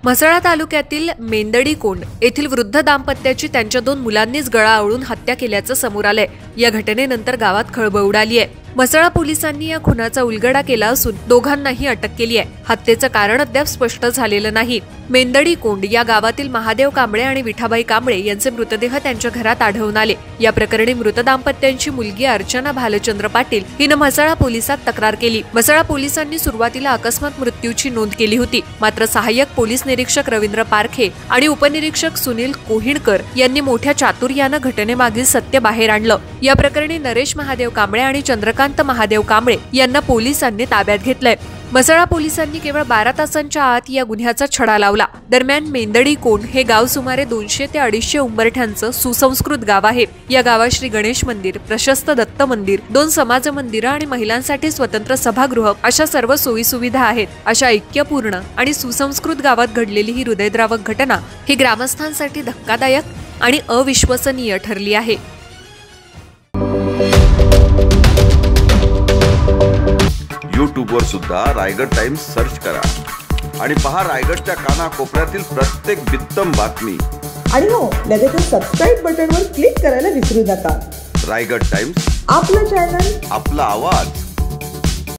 म्हसळा तालुक्यातील मेंदडीकोंड येथील वृद्ध दाम्पत्याची त्यांच्या 2 मुलांनीच गळा आवळून हत्या केल्याचं समोर आलंय। या घटनेनंतर गावात खळबळ उडाली आहे। म्हसळा पोलिसांनी या खुनाचा उलगडा केला असून दोघांनाही अटक केली आहे। हत्येचं कारण अद्याप स्पष्ट झालेलं नाही। मेंदडीकोंड या गावातील महादेव कांबळे आणि विठाबाई कांबळे यांचे मृतदेह त्यांच्या घरात आढळून आले। या प्रकरणी मृत दाम्पत्यांची मुलगी अर्चना भालचंद्र पाटील हिनं म्हसळा पोलिसात तक्रार केली। म्हसळा पोलिसांनी सुरुवातीला अकस्मात मृत्यूची नोंद केली होती, मात्र सहाय्यक पोलीस निरीक्षक रवींद्र पारखे आणि उपनिरीक्षक सुनील कोहिणकर यांनी मोठ्या चातुर्यानं घटनेमागील सत्य बाहेर आणलं। या प्रकरणी नरेश महादेव कांबळे आणि चंद्रकांत महादेव कांबळे यांना पोलिसांनी ताब्यात घेतलंय। म्हसळा पोलिसांनी केवळ 12 तासांच्या आत या गुन्ह्याचा छडा लावला। दरम्यान मेंदडीकोंड हे गाव सुमारे 200 ते 250 उंबरठ्यांचं सुसंस्कृत गाव आहे। या गावात श्री गणेश मंदिर, प्रशस्त दत्त मंदिर, 2 समाज मंदिरं आणि महिलांसाठी स्वतंत्र सभागृह अशा सर्व सोयी सुविधा आहेत। अशा ऐक्यपूर्ण आणि सुसंस्कृत गावात घडलेली ही हृदयद्रावक घटना ही ग्रामस्थांसाठी धक्कादायक आणि अविश्वसनीय ठरली आहे। यूट्यूबवर सुद्धा रायगड टाइम्स सर्च करा आणि पहा रायगडच्या कानाकोपऱ्यातील प्रत्येक बित्तम बातमी। आणि हो, लगेच सबस्क्राइब बटनवर क्लिक करायला विसरू नका। रायगड टाइम्स, आपला चॅनल, आपला आवाज।